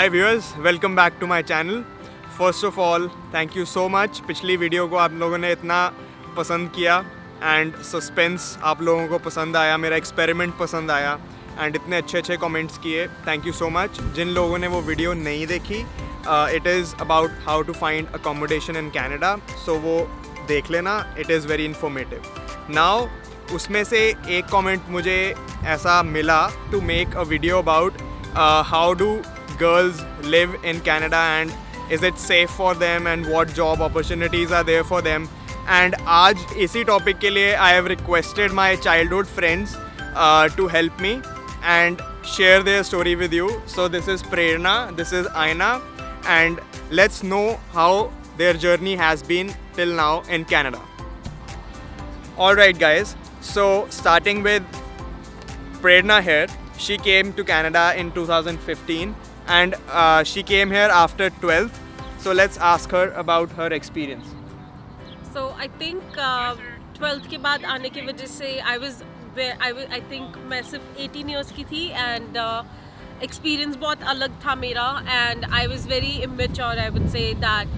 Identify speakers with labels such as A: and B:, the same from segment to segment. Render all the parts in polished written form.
A: Hi viewers, welcome back to my channel. First of all thank you so much. पिछली video को आप लोगों ने इतना पसंद किया एंड सस्पेंस आप लोगों को पसंद आया, मेरा एक्सपेरिमेंट पसंद आया एंड इतने अच्छे अच्छे कमेंट्स किए, थैंक यू सो मच। जिन लोगों ने वो वीडियो नहीं देखी, it is about how to find accommodation in Canada, so वो देख लेना, it is very informative. Now उसमें से एक कमेंट मुझे ऐसा मिला to make a video about how do girls live in Canada and is it safe for them and what job opportunities are there for them, and आज इसी topic के लिए I have requested my childhood friends to help me and share their story with you. So this is Prerna, this is Aina, and let's know how their journey has been till now in Canada. Alright guys, so starting with Prerna here, she came to Canada in 2015 and she came here after 12th. So let's ask her about her experience.
B: So I think 12th के बाद आने की वजह से I think मैं सिर्फ 18 years की थी and experience बहुत अलग था मेरा, and I was very immature. I would say that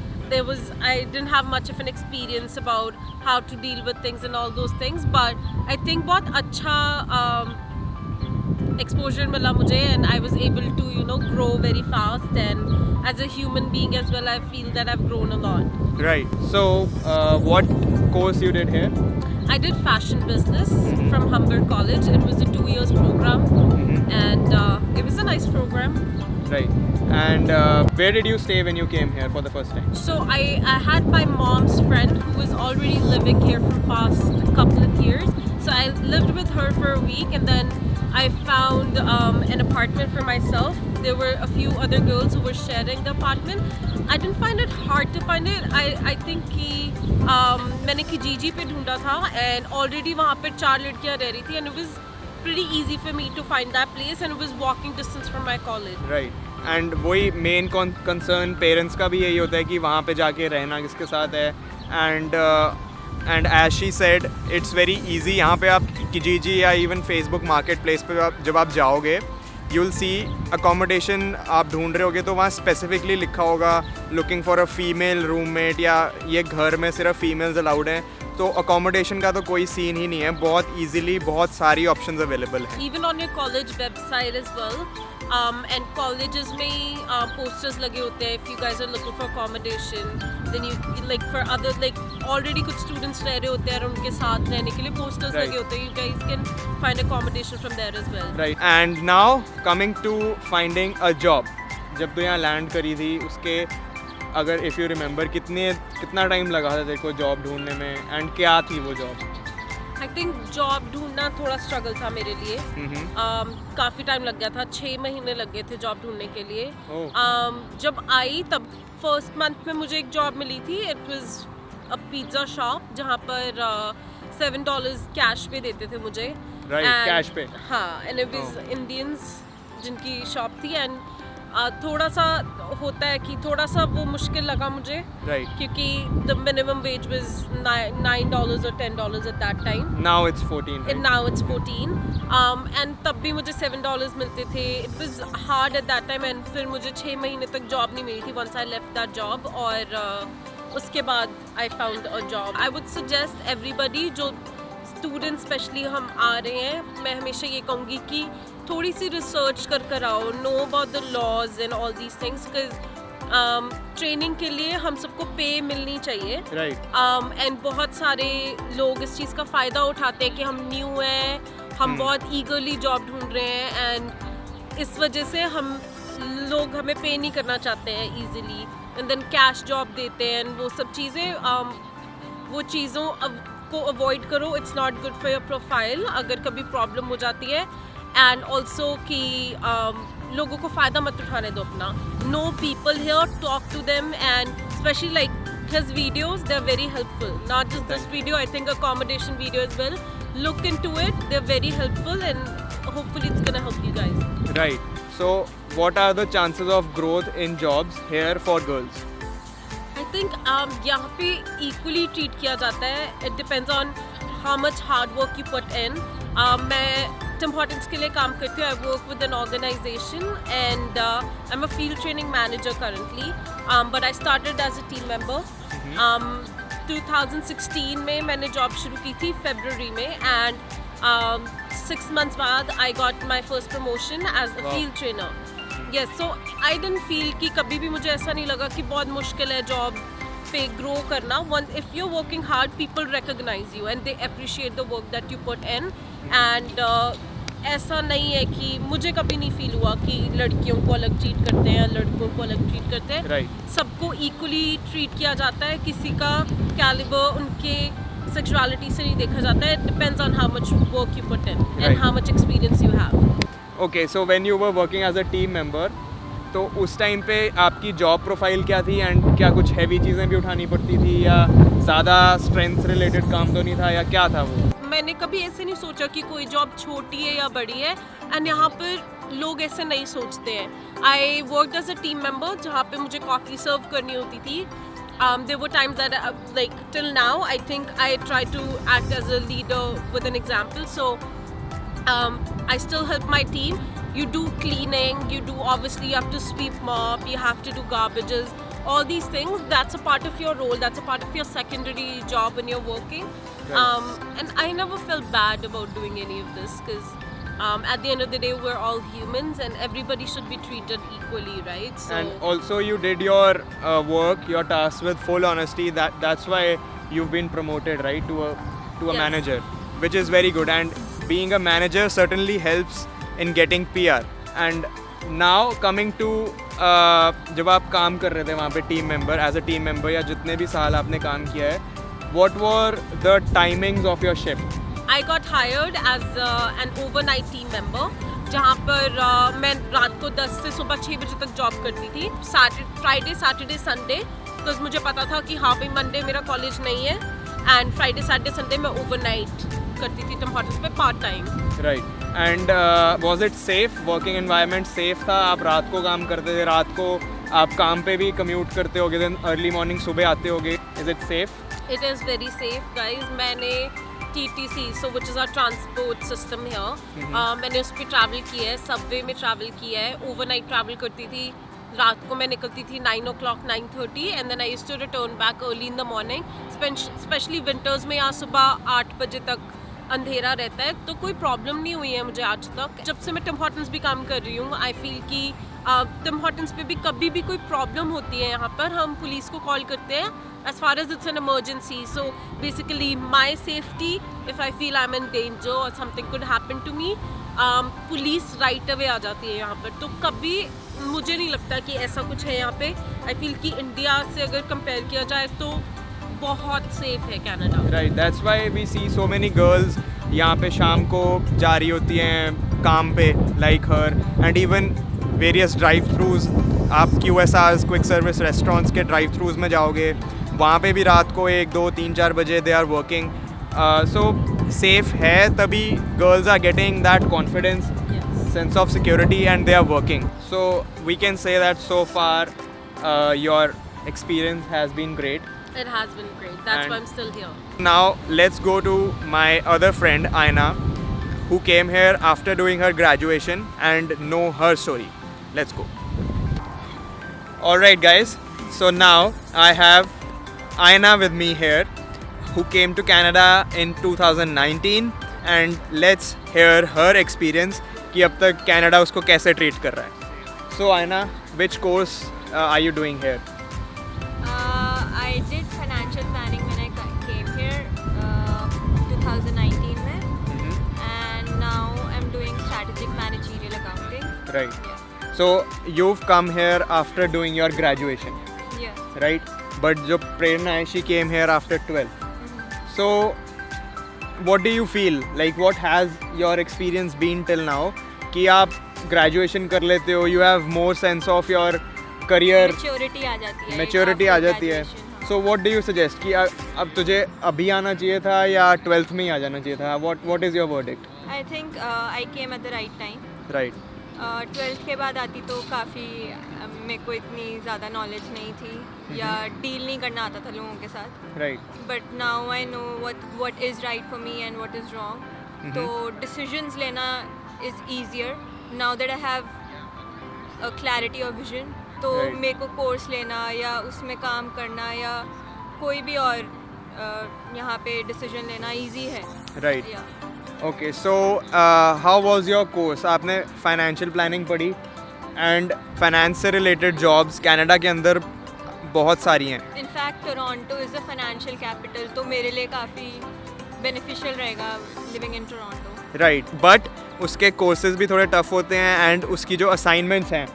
B: I didn't have much of an experience about how to deal with things and all those things, but I think बहुत अच्छा exposure मिला मुझे and I was able to grow very fast, and as a human being as well I feel that I've grown a lot.
A: Right. So what course you did here?
B: I did fashion business from Humber College. It was a 2 years program, and it was a nice program.
A: Right. And where did you stay when you came here for the first time?
B: So I had my mom's friend who was already living here for past couple of years. So I lived with her for a week, and then I found an apartment for myself. There were a few other girls who were sharing the apartment. I didn't find it hard to find it. I think कि मैंने kijiji पे ढूंढा था and already वहाँ पे 4 लड़कियाँ रह रही थी, and it was pretty easy for me to find that place, and it was walking distance from my college.
A: Right. And वही मेन कंसर्न पेरेंट्स का भी यही होता है कि वहाँ पे जाके रहना किसके साथ है, and as she said it's very easy. यहाँ पे आप kijiji या इवन फेसबुक मार्केट प्लेस पे जब आप जाओगे, यू विल सी अकोमोडेशन आप ढूंढ रहे होगे तो वहाँ स्पेसिफिकली लिखा होगा looking for a female roommate, या ये घर में सिर्फ फीमेल्स अलाउड हैं। तो अकोमोडेशन का तो कोई सीन ही नहीं है, बहुत ईजीली बहुत सारी ऑप्शंस अवेलेबल हैं।
B: Even on your college website as well, and colleges में posters लगे होते हैं if you guys are looking for accommodation, then you like for other like already कुछ students रह रहे होते हैं और उनके साथ रहने के लिए posters
A: Right.
B: लगे होते हैं, you guys can find accommodation from there as well.
A: Right. And now coming to finding a job, जब तो यहाँ लैंड करी थी उसके अगर इफ़ यू रिमेंबर कितना टाइम लगा था तेरे को जॉब ढूंढने में, एंड क्या थी वो जॉब?
B: I think जॉब ढूंढना थोड़ा स्ट्रगल था मेरे लिए। काफ़ी टाइम लग गया था, 6 महीने लग गए थे जॉब ढूंढने के लिए। जब आई तब फर्स्ट मंथ में मुझे एक जॉब मिली थी। It was a pizza shop जहाँ पर $7 कैश पे देते थे मुझे।
A: Right, cash पे?
B: हाँ, एंड इट वाज इंडियंस जिनकी शॉप थी, एंड थोड़ा सा होता है कि थोड़ा सा वो मुश्किल लगा मुझे।
A: Right.
B: क्योंकि the minimum wage was $9 or $10 at that time.
A: Now it's 14. Right?
B: And now it's 14. And तब भी मुझे $7 मिलते थे. It was hard at that time, and फिर मुझे 6 महीने तक जॉब नहीं मिली थी once I left that job, और उसके बाद I found a job. I would suggest everybody जो स्टूडेंट स्पेशली हम आ रहे हैं, मैं हमेशा ये कहूँगी कि थोड़ी सी रिसर्च कर आओ, know about the laws and all these things, because training के लिए हम सबको पे मिलनी चाहिए।
A: Right.
B: एंड बहुत सारे लोग इस चीज़ का फ़ायदा उठाते हैं कि हम न्यू हैं, हम बहुत ईगरली जॉब ढूंढ रहे हैं, एंड इस वजह से लोग हमें पे नहीं करना चाहते हैं easily, and then cash job देते हैं, वो सब चीज़ें वो चीज़ों को अवॉइड करो। It's not good for your profile अगर कभी प्रॉब्लम हो जाती है, एंड ऑल्सो कि लोगों को फ़ायदा मत उठाने दो अपना। Know people here, talk to them, and specially like his videos, they're very helpful. Not just this video, I think accommodation video as well. Look into it, they're very helpful, and hopefully it's gonna help you guys.
A: Right. So what are the chances of growth in jobs here for girls?
B: I think यहाँ पे equally treat किया जाता है. It depends on how much hard work you put in. मैं Tim Hortons के लिए काम करती हूँ. I work with an organization and I'm a field training manager currently. But I started as a team member. 2016 में मैंने job शुरू की थी February में and 6 months बाद I got my first promotion as a field trainer. Yes, so I didn't feel कि कभी भी मुझे ऐसा नहीं लगा कि बहुत मुश्किल है जॉब पे ग्रो करना. If you're working hard, people recognize you and they appreciate the work that you put in. And ऐसा नहीं है कि मुझे कभी नहीं फील हुआ कि लड़कियों को अलग ट्रीट करते हैं, लड़कों को अलग ट्रीट करते हैं.
A: Right.
B: सबको इक्वली ट्रीट किया जाता है. किसी का कैलिबर उनके सेक्सुअलिटी से नहीं देखा जाता है. It depends on how much work you put in and
A: Right.
B: how much experience you have.
A: Okay, so when you were working as a team member, तो उस टाइम पे आपकी जॉब प्रोफाइल क्या थी एंड क्या कुछ हैवी चीज़ें भी उठानी पड़ती थी या ज़्यादा स्ट्रेंथ रिलेटेड काम तो नहीं था या क्या था वो?
B: मैंने कभी ऐसे नहीं सोचा कि कोई जॉब छोटी है या बड़ी है. एंड यहाँ पर लोग ऐसे नहीं सोचते हैं. I worked as a team member जहाँ पे मुझे कॉफ़ी सर्व करनी होती थी. There were times that like till now I think I try to act as a leader with an example. So I still help my team. You do cleaning, obviously you have to sweep, mop, you have to do garbages, all these things. That's a part of your role, that's a part of your secondary job when you're working.
A: Right.
B: And I never felt bad about doing any of this because at the end of the day we're all humans and everybody should be treated equally, right? So
A: And also you did your work, your tasks with full honesty. That's why you've been promoted, right, to a
B: Yes.
A: manager, which is very good. And being a manager certainly helps in getting PR. And now coming to जब आप काम कर रहे थे वहाँ पे team member, as a team member या जितने भी साल आपने काम किया है, what were the timings of your shift?
B: I got hired as an overnight team member जहाँ पर मैं रात को 10 से सुबह 6 बजे तक जॉब करती थी. फ्राइडे सैटरडे संडे बिकॉज मुझे पता था कि हाँ भाई मंडे मेरा कॉलेज नहीं है एंड फ्राइडे सैटरडे संडे मैं ओवरनाइट करती थी टिम हॉर्टन्स पे part time.
A: Right. And was it safe? Working environment safe था? आप रात को काम करते थे, रात को आप काम पे भी कम्यूट करते होगे, then early morning सुबह आते होगे. Is it safe?
B: It is very safe, guys. मैंने TTC, so which is our transport system here, मैंने उस पर ट्रैवल किया है, सबवे में ट्रैवल किया है, ओवरनाइट ट्रैवल करती थी. रात को मैं निकलती थी 9 o'clock 9:30 and then I used to return back early in the morning. Especially winters में यहाँ सुबह 8 बजे तक अंधेरा रहता है, तो कोई प्रॉब्लम नहीं हुई है मुझे आज तक. जब से मैं टिम हॉर्टन्स भी काम कर रही हूँ आई फील कि टिम हॉर्टन्स पे भी कभी भी कोई प्रॉब्लम होती है यहाँ पर हम पुलिस को कॉल करते हैं as far as it's an emergency. So basically my safety, if I feel I'm in danger or something could happen to me, police right away आ जाती है यहाँ पर. तो कभी मुझे नहीं लगता कि ऐसा कुछ है यहाँ पे. आई फील कि इंडिया से अगर कंपेयर किया जाए तो बहुत सेफ है Canada.
A: Right. That's why we see so many girls यहाँ पे शाम को जा रही होती हैं काम पे, like her, and even various drive-thrus. आप QSRs, quick service restaurants के drive-thrus में जाओगे, वहाँ पे भी रात को 1, 2, 3, 4 बजे they are working. So safe है तभी girls are getting that confidence,
B: Yes.
A: sense of security and they are working. So we can say that so far your experience has been great.
B: It has been great. That's
A: And-
B: why I'm still here.
A: Now let's go to my other friend Aina, who came here after doing her graduation and know her story. Let's go. Alright guys, so now I have Aina with me here, who came to Canada in 2019 and let's hear her experience कि अब तक Canada उसको कैसे treat कर रहा है. So Aina, which course are you doing here?
C: I did financial planning when I came here 2019 में, and now I'm doing strategic managerial accounting.
A: Right.
C: Yeah.
A: So you've come here after doing your graduation,
C: Yeah.
A: right? But जो प्रेरणा है, she came here after 12. So what do you feel? Like what has your experience been till now? कि आप graduation कर लेते हो, you have more sense of your career,
C: Maturity आ जाती है.
A: maturity आ
C: after
A: जाती है.
C: graduation, हाँ.
A: So what do you suggest कि अब तुझे अभी आना चाहिए था या 12th में ही आ जाना चाहिए था? What is your verdict?
C: I think I came at the right time.
A: Right.
C: 12th के बाद आती तो काफ़ी मेरे को इतनी ज़्यादा नॉलेज नहीं थी या डील नहीं करना आता था लोगों के साथ.
A: Right.
C: But now I know what is right for me and what is wrong. तो डिसीजंस लेना is easier now that I have a clarity of vision. तो
A: Right.
C: मेरे को कोर्स लेना या उसमें काम करना या कोई भी और यहाँ पे डिसीजन लेना इजी है।
A: राइट।
C: या
A: okay, so how was your course? आपने फाइनेंशियल प्लानिंग पढ़ी एंड फाइनेंस से रिलेटेड जॉब्स कनाडा के अंदर बहुत सारी हैं।
C: In fact Toronto is a financial capital, तो मेरे लिए काफ़ी बेनिफिशियल रहेगा living in Toronto.
A: Right, but उसके कोर्सेज भी थोड़े टफ होते हैं एंड उसकी जो असाइनमेंट्स हैं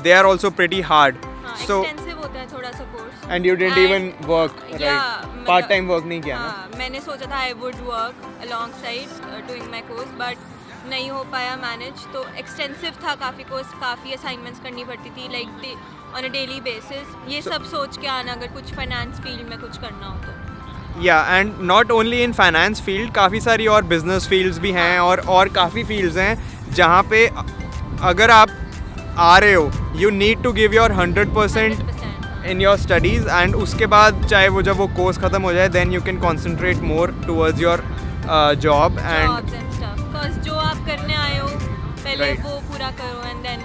A: they are also pretty hard.
C: हाँ,
A: सो
C: एक्सटेंसिव होता है थोड़ा सा कोर्स।
A: And you didn't even work,
C: yeah,
A: right? Part time work नहीं किया ना?
C: हाँ, मैंने सोचा था I would work alongside doing my course, but नहीं हो पाया मैनेज। तो एक्सटेंसिव था काफ़ी कोर्स, काफ़ी असाइनमेंट्स करनी पड़ती थी like on a daily basis. ये सब सोच के आना अगर कुछ फाइनेंस फील्ड में कुछ करना हो तो।
A: या and not only in finance field, काफ़ी सारी और बिजनेस फील्ड्स भी हैं और काफ़ी फील्ड्स हैं जहाँ पे अगर आप आ रहे हो you need to give your 100%
C: 100%।
A: In your studies and उसके बाद चाहे वो जब वो कोर्स ख़त्म हो जाए then you can concentrate more towards your job and
C: Jobs and stuff, 'cause जो आप करने आए हो पहले
A: Right.
C: वो पूरा करो एंड देन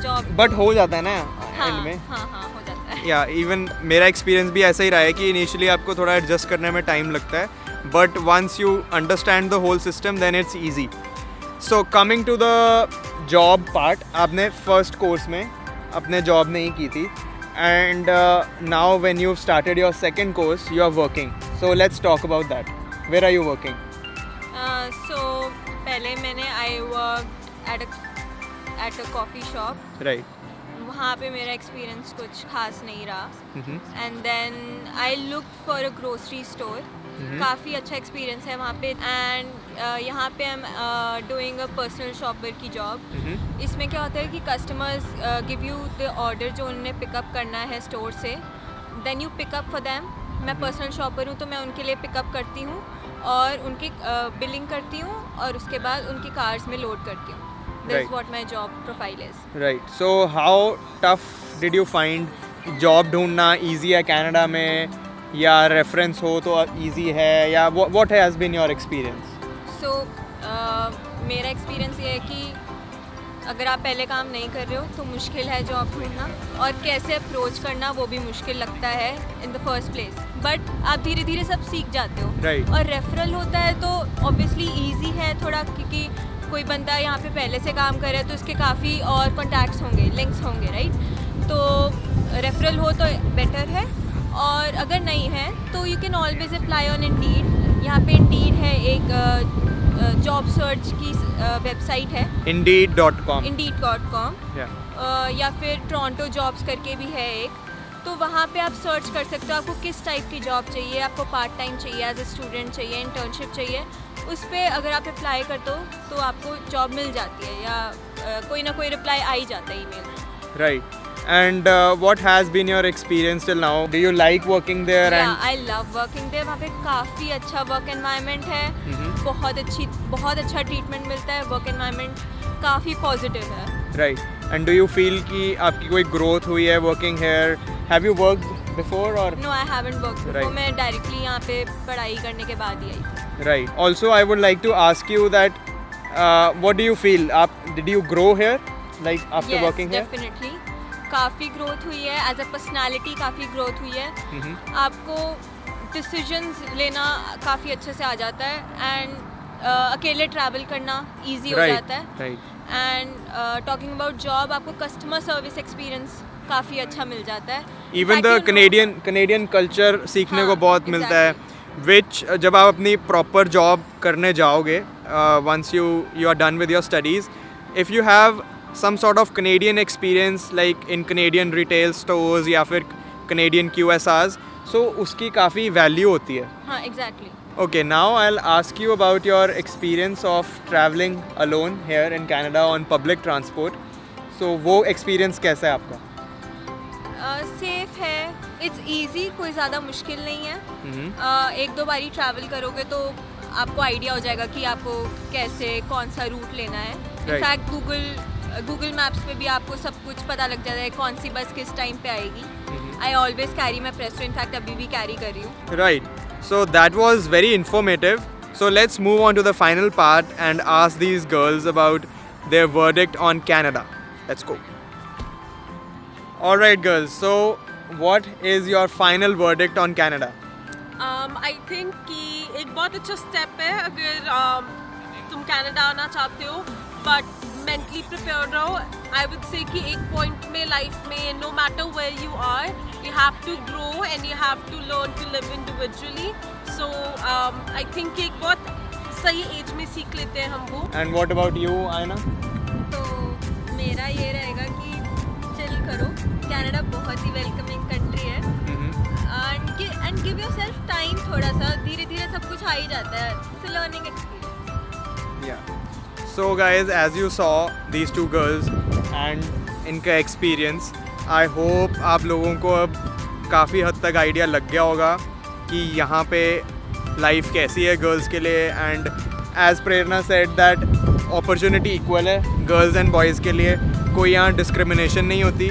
C: job-
A: बट हो जाता है ना
C: हाँ
A: एंड में।
C: हाँ हाँ हो जाता है।
A: या इवन मेरा एक्सपीरियंस भी ऐसा ही रहा है कि इनिशियली आपको थोड़ा एडजस्ट करने में टाइम लगता है, but once you understand the whole system then it's easy. So coming to the job part, आपने फर्स्ट कोर्स में अपने जॉब नहीं की थी and now when you started your second course you are working, so let's talk about that. Where are you working?
C: So पहले मैंने I work at a coffee shop.
A: Right.
C: वहाँ पे मेरा एक्सपीरियंस कुछ खास नहीं रहा and then I look for a grocery store. काफ़ी अच्छा एक्सपीरियंस है वहाँ पे एंड यहाँ पे I am doing a personal shopper की जॉब। इसमें क्या होता है कि customers give you the order जो उन्हें पिकअप करना है स्टोर से, then you pick up for them. मैं पर्सनल शॉपर हूँ तो मैं उनके लिए पिकअप करती हूँ और उनकी बिलिंग करती हूँ और उसके बाद उनकी कार्स में लोड करती हूँ। That's
A: Right.
C: what my job profile is.
A: Right, so how tough did you find job ढूंढना? ईजी है कनाडा में या रेफरेंस हो तो ईजी है या what has been your experience?
C: So मेरा एक्सपीरियंस ये है कि अगर आप पहले काम नहीं कर रहे हो तो मुश्किल है जॉब ढूंढना, और कैसे अप्रोच करना वो भी मुश्किल लगता है in the first place, but आप धीरे धीरे सब सीख जाते हो।
A: Right.
C: और रेफरल होता है तो ऑब्वियसली ईजी है थोड़ा, क्योंकि कोई बंदा यहाँ पे पहले से काम कर रहा है तो उसके काफ़ी और कॉन्टैक्ट्स होंगे, लिंक्स होंगे, राइट? तो रेफरल हो तो बेटर है, और अगर नहीं है तो you can always apply on Indeed. यहाँ पे इंडीड है एक जॉब सर्च की वेबसाइट है,
A: Indeed.com.
C: indeed.com,
A: Yeah.
C: या फिर टोरंटो जॉब्स करके भी है एक, तो वहाँ पे आप सर्च कर सकते हो आपको किस टाइप की जॉब चाहिए। आपको पार्ट टाइम चाहिए, एज ए स्टूडेंट चाहिए, इंटर्नशिप चाहिए, उस पर अगर आप अप्लाई करते हो तो आपको जॉब मिल जाती है, या कोई ना कोई रिप्लाई आ ही जाता है ईमेल में।
A: Right. And what has been your experience till now? Do you like working there?
C: या
A: And
C: I love working there. वहाँ पे काफ़ी अच्छा वर्क एनवायरनमेंट है, बहुत अच्छा ट्रीटमेंट मिलता है, वर्क एनवायरनमेंट काफ़ी पॉजिटिव है।
A: right. And do you feel कि आपकी कोई growth हुई है working here? Have you worked before or?
C: No, I haven't work before.
A: Right.
C: मैं डायरेक्टली यहाँ पे पढ़ाई करने के बाद ही आई थी।
A: Right. Also, I would like to ask you that what do you feel? Did you grow here, like after working here?
C: Definitely काफ़ी growth हुई है, एज अ पर्सनालिटी काफ़ी ग्रोथ हुई है। आपको डिसीजंस लेना काफ़ी अच्छे से आ जाता है, एंड अकेले ट्रैवल करना इजी हो
A: Right.
C: जाता है।
A: Right.
C: And talking about job, आपको कस्टमर सर्विस एक्सपीरियंस काफ़ी अच्छा मिल जाता है।
A: Even the Canadian culture सीखने को
C: हाँ,
A: बहुत मिलता है, which जब आप अपनी proper job करने जाओगे, once you are done with your studies, if you have some sort of Canadian experience like in Canadian retail stores या फिर Canadian QSRs, so उसकी काफ़ी value होती है।
C: हाँ, exactly.
A: Okay, now I'll ask you about your experience of traveling alone here in Canada on public transport. So वो experience कैसा है आपका?
C: सेफ है, इट्स इजी, कोई ज़्यादा मुश्किल नहीं है। एक दो बारी ट्रैवल करोगे तो आपको आइडिया हो जाएगा कि आपको कैसे कौन सा रूट लेना है। इनफैक्ट गूगल मैप्स पे भी आपको सब कुछ पता लग जाता है, कौन सी बस किस टाइम पे आएगी। I always carry my Presto, in fact अभी भी कैरी कर रही हूँ।
A: Right. So that was very informative. So let's move on to the final part and ask these girls about their verdict on Canada. Let's go. Alright girls, so what is your final verdict on Canada?
B: I think कि एक बहुत अच्छा step है अगर तुम Canada आना चाहते हो, बट मेंटली प्रिपेयर रहो. आई वुड से कि एक पॉइंट में लाइफ में no matter where you are, you have to grow and you have to learn to live individually. So I think कि एक बहुत सही एज में सीख लेते हैं हम वो.
A: And what about you, Aina?
C: तो मेरा ये रहेगा कि चिल करो. कनाडा बहुत ही वेलकमिंग कंट्री है. And give yourself time. थोड़ा सा धीरे धीरे सब कुछ आ ही जाता है. It's a learning experience.
A: Yeah. So guys, as you saw these two girls and इनका experience, I hope आप लोगों को अब काफ़ी हद तक आइडिया लग गया होगा कि यहाँ पे लाइफ कैसी है गर्ल्स के लिए. And as Prerna said that opportunity equal है गर्ल्स एंड बॉयज़ के लिए. कोई यहाँ डिस्क्रिमिनेशन नहीं होती.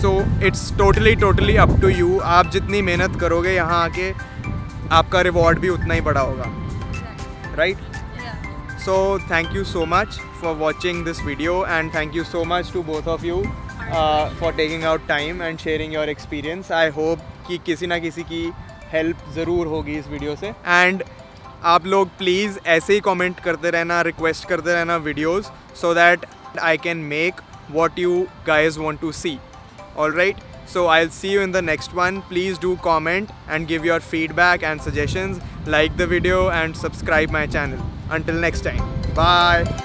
A: So it's totally up to you. आप जितनी मेहनत करोगे यहाँ आके आपका रिवॉर्ड भी उतना ही बड़ा होगा, right? So thank you so much for watching this video, and thank you so much to both of you for taking out time and sharing your experience. I hope कि किसी ना किसी की हेल्प ज़रूर होगी इस वीडियो से. And आप लोग प्लीज़ ऐसे ही कमेंट करते रहना, रिक्वेस्ट करते रहना videos, so that I can make what you guys want to see. Alright, so I'll see you in the next one. Please do comment and give your feedback and suggestions. Like the video and subscribe my channel. Until next time, bye.